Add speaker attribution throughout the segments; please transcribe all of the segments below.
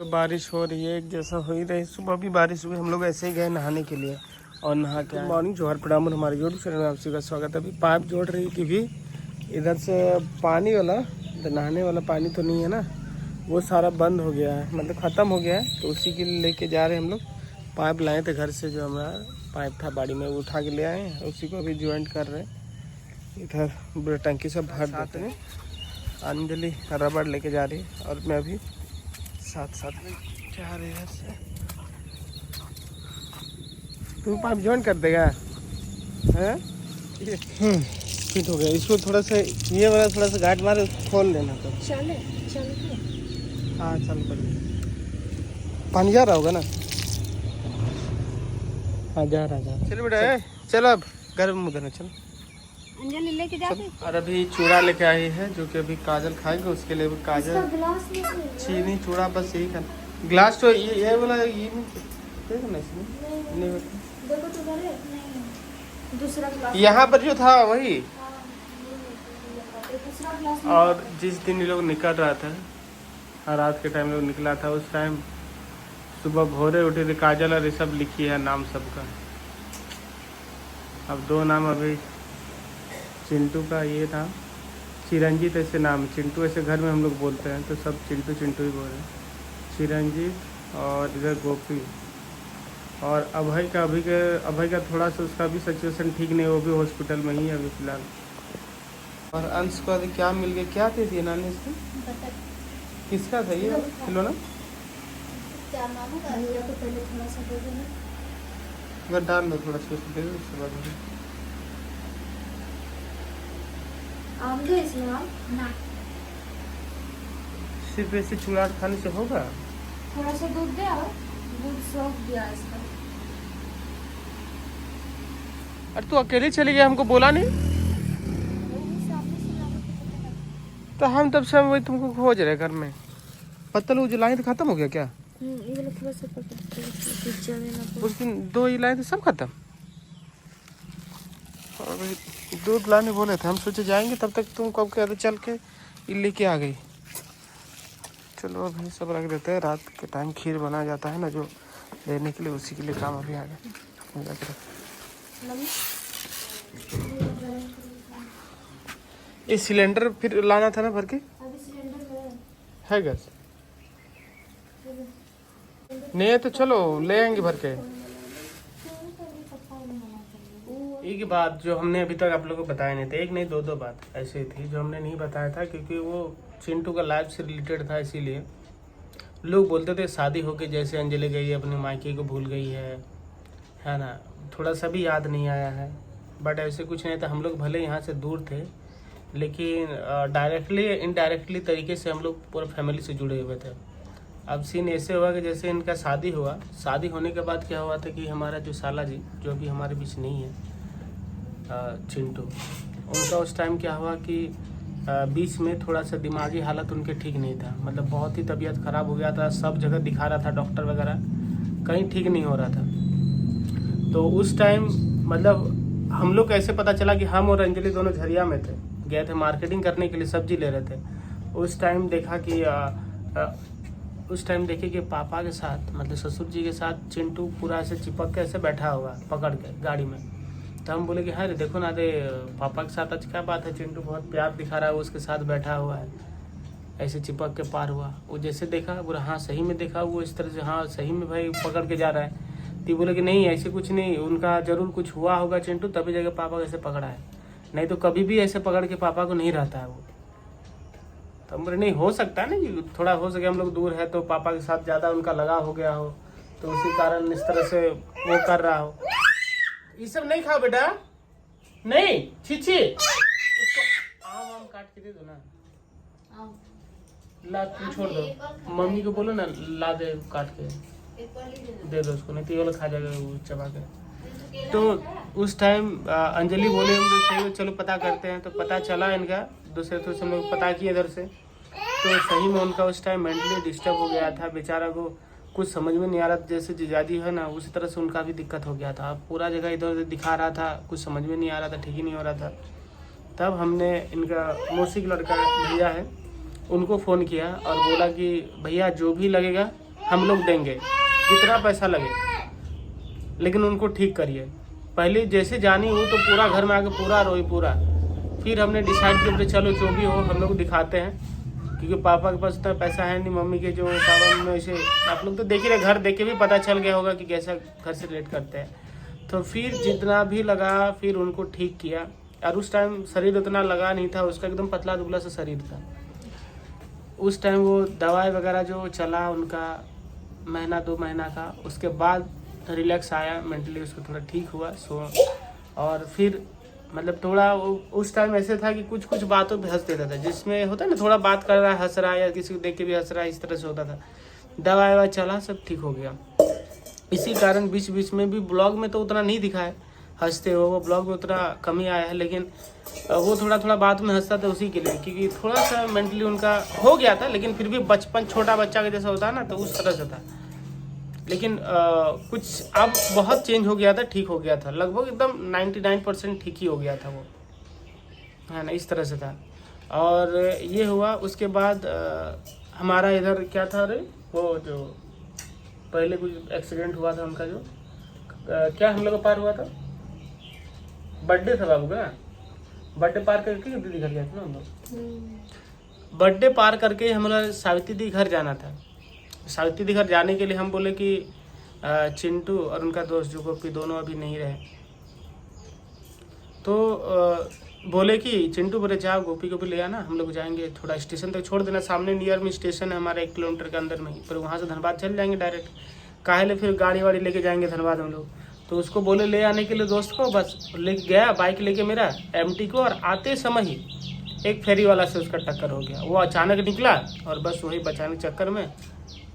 Speaker 1: तो बारिश हो रही है, एक जैसा हो ही रही। सुबह भी बारिश हुई, हम लोग ऐसे ही गए नहाने के लिए और नहा के मॉर्निंग जोहर प्रणाम हमारे यूट्यूब चैनल में आप सभी का स्वागत है। अभी पाइप जोड़ रही थी भी इधर से पानी वाला, नहाने वाला पानी तो नहीं है ना, वो सारा बंद हो गया है, मतलब ख़त्म हो गया है। तो उसी के लिए लेके जा रहे हैं हम लोग। पाइप लाए थे घर से, जो हमारा पाइप था बाड़ी में, वो उठा के ले आए हैं, उसी को अभी ज्वाइंट कर रहे हैं। इधर टंकी सब भर देते हैं। अंजलि रबड़ लेके जा रही है और मैं अभी साथ साथ में जा रहे हैं से। तू पाइप ज्वाइन कर देगा है? फिट हो गया। इसको थोड़ा सा ये वाला थोड़ा सा गांठ मारे, उसको खोल देना। तो
Speaker 2: चले
Speaker 1: हाँ चल पड़, पानी जा रहा होगा ना? हाँ जा रहा। चलो बेटा चलो अब घर में मुदना चलो।
Speaker 2: अंजलि लेके जाते।
Speaker 1: और अभी चूड़ा लेके आई है, जो कि अभी काजल खाएंगे, उसके लिए काजल चीनी चूड़ा बस यही खाना। ग्लास तो ये वाला ये देखो ना, इसमें नहीं
Speaker 2: देखो तो बड़े नहीं, दूसरा ग्लास
Speaker 1: यहाँ पर जो था वही।
Speaker 2: दूसरा ग्लास।
Speaker 1: और जिस दिन ये लोग निकल रहा था, रात के टाइम लोग निकला था, उस टाइम सुबह भोरे उठे थे, काजल और ये सब लिखी है नाम सबका। अब दो नाम अभी, चिंटू का ये नाम चिरंजीत ऐसे नाम, चिंटू ऐसे घर में हम लोग बोलते हैं, तो सब चिंटू चिंटू ही बोल रहे हैं। चिरंजीत और इधर गोपी। और अभय का थोड़ा सा उसका भी सिचुएशन ठीक नहीं, वो भी हॉस्पिटल में ही है अभी फिलहाल। और अंश को अभी क्या मिल गया, क्या दे दिए नानी इसको? किसका था ये खिलौना?
Speaker 2: क्या नाम है? भैया को पहले थोड़ा सा दे देना,
Speaker 1: अगर डाल दो थोड़ा सा दे दो, उसके बाद
Speaker 2: आम दे इसमें आम ना।
Speaker 1: सिर्फ ऐसे चूड़ा खाने से होगा?
Speaker 2: थोड़ा सा दूध दे, और दूध सौंफ दिया इसका।
Speaker 1: अरे तू अकेले चली गई, हमको बोला नहीं? तो हम तब से हम वही तुमको खोज रहे घर में। पत्तल वो जो लाए थे खत्म हो गया क्या?
Speaker 2: ये वाला थोड़ा सा पकड़ देना।
Speaker 1: उस दिन दो ही लाए थे, सब खत्म। और वही दूध लाने बोले थे, हम सोचे जाएंगे, तब तक तुम कब कहते चल के ये लेके आ गई। चलो अभी सब रख देते हैं, रात के टाइम खीर बना जाता है ना जो लेने के लिए, उसी के लिए काम अभी आ गया। ये सिलेंडर फिर लाना था ना भर के? है गैस नहीं है तो चलो ले आएंगे भर के। एक बात जो हमने अभी तक आप लोगों को बताया नहीं था, एक नहीं दो बात ऐसी थी जो हमने नहीं बताया था, क्योंकि वो चिंटू का लाइफ से रिलेटेड था। इसीलिए लोग बोलते थे शादी होके जैसे अंजलि गई अपने मायके को भूल गई है ना, थोड़ा सा भी याद नहीं आया है। बट ऐसे कुछ नहीं था, हम लोग भले यहाँ से दूर थे, लेकिन डायरेक्टली इनडायरेक्टली तरीके से हम लोग पूरा फैमिली से जुड़े हुए थे। अब सीन ऐसे हुआ कि जैसे इनका शादी हुआ, शादी होने के बाद क्या हुआ था कि हमारा जो साला जी, जो अभी हमारे बीच नहीं है, चिंटू, उनका उस टाइम क्या हुआ कि बीच में थोड़ा सा दिमागी हालत उनके ठीक नहीं था, मतलब बहुत ही तबीयत ख़राब हो गया था। सब जगह दिखा रहा था डॉक्टर वगैरह, कहीं ठीक नहीं हो रहा था। तो उस टाइम मतलब हम लोग कैसे पता चला कि हम और अंजलि दोनों झरिया में थे, गए थे मार्केटिंग करने के लिए, सब्जी ले रहे थे। उस टाइम देखा कि पापा के साथ, मतलब ससुर जी के साथ, चिंटू पूरा ऐसे चिपक के ऐसे बैठा हुआ पकड़ के गाड़ी में। तो हम बोले कि हाँ रे देखो ना रे, पापा के साथ आज क्या बात है, चिंटू बहुत प्यार दिखा रहा है, वो उसके साथ बैठा हुआ है, ऐसे चिपक के पार हुआ। वो जैसे देखा बोला हाँ सही में देखा, वो इस तरह से हाँ सही में भाई पकड़ के जा रहा है। तो बोले कि नहीं ऐसे कुछ नहीं, उनका जरूर कुछ हुआ होगा चिंटू, तभी जगह पापा को ऐसे पकड़ा है, नहीं तो कभी भी ऐसे पकड़ के पापा को नहीं रहता है वो। तो हम बोले नहीं हो सकता है ना कि थोड़ा हो सके हम लोग दूर है तो पापा के साथ ज़्यादा उनका लगाव हो गया हो, तो उसी कारण इस तरह से वो कर रहा हो। ये सब नहीं खाओ बेटा, नहीं छीछी, उसको आम काट के दे दो ना, ला तुम छोड़ दो, मम्मी को बोलो ना ला दे काट के दे दो उसको, नहीं तो ये वाला खा जाएगा वो चबा के। तो उस टाइम अंजलि बोले हम लोग सही चलो पता करते हैं, तो पता चला इनका दूसरे तो हम लोग पता किए इधर से, तो सही में उनका उस टाइम मेंटली डिस्टर्ब हो गया था बेचारा को, कुछ समझ में नहीं आ रहा था। जैसे जीजाजी है ना उसी तरह से उनका भी दिक्कत हो गया था, पूरा जगह इधर उधर दिखा रहा था, कुछ समझ में नहीं आ रहा था, ठीक ही नहीं हो रहा था। तब हमने इनका मौसी का लड़का भैया है, उनको फ़ोन किया और बोला कि भैया जो भी लगेगा हम लोग देंगे जितना पैसा लगे, लेकिन उनको ठीक करिए। पहले जैसे जानी वो तो पूरा घर में आके पूरा रोई पूरा। फिर हमने डिसाइड किया चलो जो भी हो हम लोग दिखाते हैं, क्योंकि पापा के पास इतना पैसा है नहीं, मम्मी के जो पापा मम्मी वैसे आप लोग तो देख ही रहे, घर देख के भी पता चल गया होगा कि कैसा घर से रिलेट करते हैं। तो फिर जितना भी लगा फिर उनको ठीक किया, और उस टाइम शरीर उतना लगा नहीं था, उसका एकदम पतला दुबला सा शरीर था। उस टाइम वो दवाई वगैरह जो चला उनका महीना 2 महीना का, उसके बाद रिलैक्स आया मेंटली, उसको थोड़ा ठीक हुआ और फिर मतलब थोड़ा उस टाइम ऐसे था कि कुछ कुछ बातों पे हंस देता था, जिसमें होता है ना थोड़ा बात कर रहा है हंस रहा है, या किसी को देख के भी हंस रहा है, इस तरह से होता था। दवाई ववा चला सब ठीक हो गया। इसी कारण बीच बीच में भी ब्लॉग में तो उतना नहीं दिखा है हंसते हो, वो ब्लॉग में उतना कम ही आया है, लेकिन वो थोड़ा थोड़ा बात में हंसता था उसी के लिए, क्योंकि थोड़ा सा मेंटली उनका हो गया था, लेकिन फिर भी बचपन छोटा बच्चा का जैसा होता है ना, तो उस तरह से था। लेकिन कुछ अब बहुत चेंज हो गया था, ठीक हो गया था, लगभग एकदम 99% ठीक ही हो गया था वो, है ना, इस तरह से था। और ये हुआ। उसके बाद हमारा इधर क्या था, अरे वो जो पहले कुछ एक्सीडेंट हुआ था उनका, जो क्या हम लोग का पार हुआ था, बर्थडे था बाबू का, बर्थडे पार करके दीदी घर गए थे ना हम लोग। बर्थडे पार करके हम लोग सावित्री दी घर जाना था। सावित्री दी घर जाने के लिए हम बोले कि चिंटू और उनका दोस्त जो गोपी दोनों अभी नहीं रहे, तो बोले कि चिंटू बोले जाओ गोपी को भी ले आना, हम लोग जाएंगे, थोड़ा स्टेशन तक छोड़ देना, सामने नियर में स्टेशन है हमारा 1 किलोमीटर के अंदर में ही, पर वहाँ से धनबाद चल जाएंगे डायरेक्ट, काहे फिर गाड़ी वाड़ी लेके जाएंगे धनबाद हम लोग। तो उसको बोले ले आने के लिए दोस्त को, बस लेके गया बाइक लेके मेरा MT को, और आते समय ही एक फेरी वाला से उसका टक्कर हो गया। वो अचानक निकला और बस वही बचाने के चक्कर में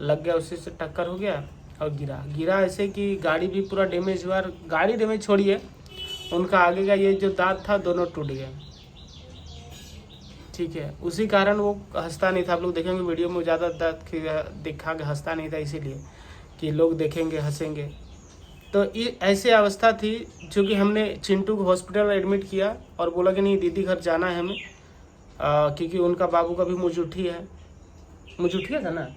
Speaker 1: लग गया, उसी से टक्कर हो गया और गिरा ऐसे कि गाड़ी भी पूरा डैमेज हुआ। गाड़ी डैमेज छोड़िए, उनका आगे का ये जो दांत था दोनों टूट गया, ठीक है। उसी कारण वो हंसता नहीं था, आप लोग देखेंगे वीडियो में ज़्यादा दांत दिखा के हंसता नहीं था, इसीलिए कि लोग देखेंगे हंसेंगे। तो ये ऐसे अवस्था थी, जो कि हमने चिंटू को हॉस्पिटल एडमिट किया और बोला कि नहीं दीदी घर जाना है हमें, क्योंकि उनका बाबू का भी मुझुट्ठी है, मुझुट्ठी था ना,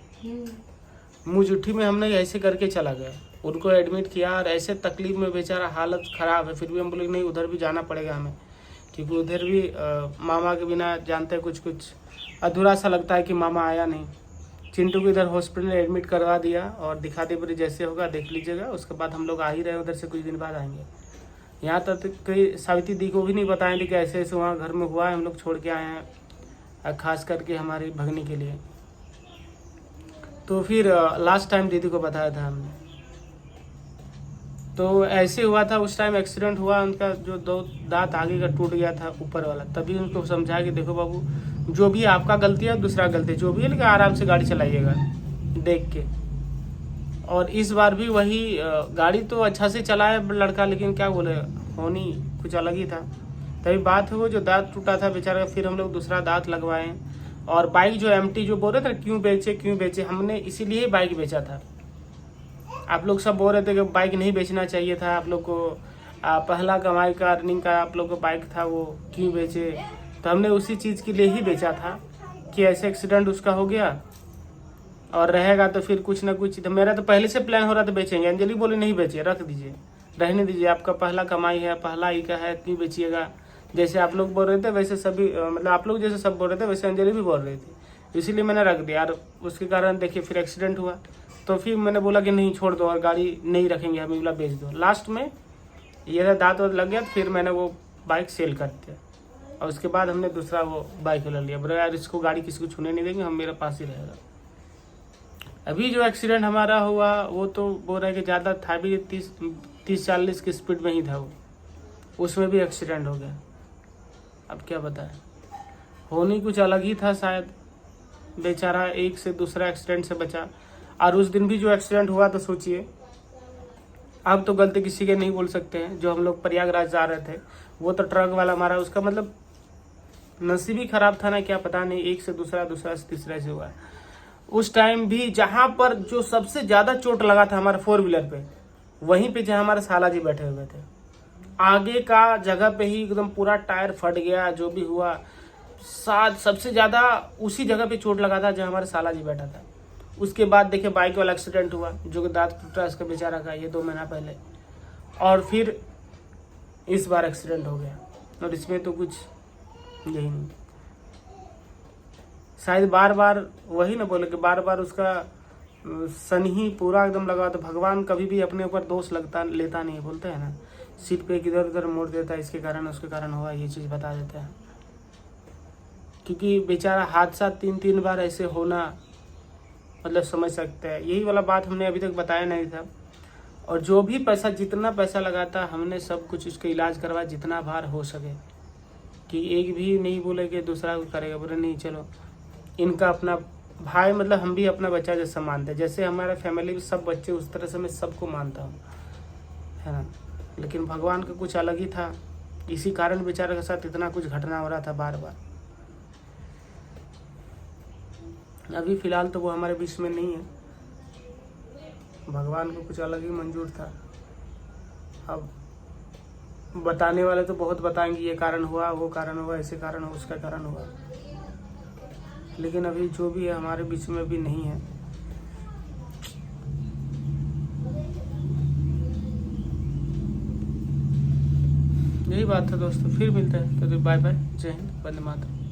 Speaker 1: मुझुट्ठी में हमने ऐसे करके चला गया, उनको एडमिट किया, और ऐसे तकलीफ में बेचारा हालत ख़राब है। फिर भी हम बोले नहीं उधर भी जाना पड़ेगा हमें, क्योंकि उधर भी मामा के बिना जानते कुछ कुछ अधूरा सा लगता है कि मामा आया नहीं। चिंटू को इधर हॉस्पिटल एडमिट करवा दिया और दिखा दे बोले जैसे होगा देख लीजिएगा। उसके बाद हम लोग आ ही रहे, उधर से कुछ दिन बाद आएंगे। यहाँ तक कई सावित्री दी को भी नहीं बताएं कि ऐसे ऐसे वहाँ घर में हुआ है, हम लोग छोड़ के आए हैं, खास करके हमारी भगनी के लिए। तो फिर लास्ट टाइम दीदी को बताया था हमने। तो ऐसे हुआ था, उस टाइम एक्सीडेंट हुआ, उनका जो 2 दांत आगे का टूट गया था ऊपर वाला। तभी उनको समझाया कि देखो बाबू, जो भी आपका गलती है दूसरा गलती जो भी है, लेकिन आराम से गाड़ी चलाइएगा देख के। और इस बार भी वही गाड़ी तो अच्छा से चलाया लड़का, लेकिन क्या बोले होनी कुछ अलग ही था। तभी बात है वो जो दांत टूटा था बेचारा, फिर हम लोग दूसरा दांत लगवाए। और बाइक जो MT जो बोल रहे थे क्यों बेचे, हमने इसीलिए बाइक बेचा था। आप लोग सब बोल रहे थे कि बाइक नहीं बेचना चाहिए था आप लोग को, पहला कमाई का अर्निंग का आप लोग को बाइक था, वो क्यों बेचे। तो हमने उसी चीज़ के लिए ही बेचा था कि ऐसे एक्सीडेंट उसका हो गया और रहेगा तो फिर कुछ ना कुछ। तो मेरा तो पहले से प्लान हो रहा था बेचेंगे, अंजलि बोले नहीं बेचिए, रख दीजिए, रहने दीजिए, आपका पहला कमाई है, पहला ही का है, क्यों बेचिएगा। जैसे आप लोग बोल रहे थे वैसे सभी, मतलब आप लोग जैसे सब बोल रहे थे वैसे अंजलि भी बोल रही थी, इसीलिए मैंने रख दिया। और उसके कारण देखिए फिर एक्सीडेंट हुआ, तो फिर मैंने बोला कि नहीं छोड़ दो और गाड़ी नहीं रखेंगे, हमें बोला बेच दो। लास्ट में ये दांत लग गया, तो फिर मैंने वो बाइक सेल कर दिया, और उसके बाद हमने दूसरा वो बाइक ले लिया। बोला यार इसको गाड़ी किसी को छूने नहीं देंगे, हम मेरे पास ही रहेगा। अभी जो एक्सीडेंट हमारा हुआ वो तो बोल रहे कि ज़्यादा था भी, 30-40 की स्पीड में ही था वो, उसमें भी एक्सीडेंट हो गया। अब क्या बताएं, होनी कुछ अलग ही था शायद, बेचारा एक से दूसरा एक्सीडेंट से बचा। और उस दिन भी जो एक्सीडेंट हुआ तो सोचिए, अब तो गलती किसी के नहीं बोल सकते हैं। जो हम लोग प्रयागराज जा रहे थे, वो तो ट्रक वाला मारा, उसका मतलब नसीब ही खराब था ना, क्या पता नहीं, एक से दूसरा, दूसरा से तीसरा से हुआ। उस टाइम भी जहाँ पर जो सबसे ज़्यादा चोट लगा था हमारे 4 व्हीलर पे, वहीं पे जहाँ हमारे साला जी बैठे हुए थे, आगे का जगह पे ही एकदम पूरा टायर फट गया। जो भी हुआ सबसे ज़्यादा उसी जगह पे चोट लगा था जहाँ हमारे साला जी बैठा था। उसके बाद देखिए बाइक वाला एक्सीडेंट हुआ, जो कि दांत टूटा उसका बेचारा का, ये 2 महीना पहले। और फिर इस बार एक्सीडेंट हो गया, और इसमें तो कुछ यही नहीं। शायद बार बार वही ना बोले कि बार बार उसका सन ही पूरा एकदम लगा। तो भगवान कभी भी अपने ऊपर दोष लेता नहीं, बोलते हैं ना, सीट पे इधर उधर मोड़ देता है, इसके कारण उसके कारण हुआ, ये चीज़ बता देते हैं। क्योंकि बेचारा हादसा 3 बार ऐसे होना, मतलब समझ सकते हैं। यही वाला बात हमने अभी तक बताया नहीं था। और जो भी पैसा, जितना पैसा लगाता, हमने सब कुछ इसका इलाज करवाया जितना बार हो सके। कि एक भी नहीं बोले कि दूसरा करेगा, बोले नहीं चलो इनका अपना भाई, मतलब हम भी अपना बच्चा जैसा मानते हैं। जैसे हमारे फैमिली में सब बच्चे, उस तरह से मैं सबको मानता हूँ, है ना। लेकिन भगवान का कुछ अलग ही था, इसी कारण बेचारे के साथ इतना कुछ घटना हो रहा था बार बार। अभी फिलहाल तो वो हमारे बीच में नहीं है, भगवान को कुछ अलग ही मंजूर था। अब बताने वाले तो बहुत बताएंगे, ये कारण हुआ, वो कारण हुआ, ऐसे कारण हुआ, उसका कारण हुआ। लेकिन अभी जो भी है हमारे बीच में भी नहीं है। यही बात था दोस्तों, फिर मिलते हैं। तो बाय बाय, जय हिंद, वंदे मातरम।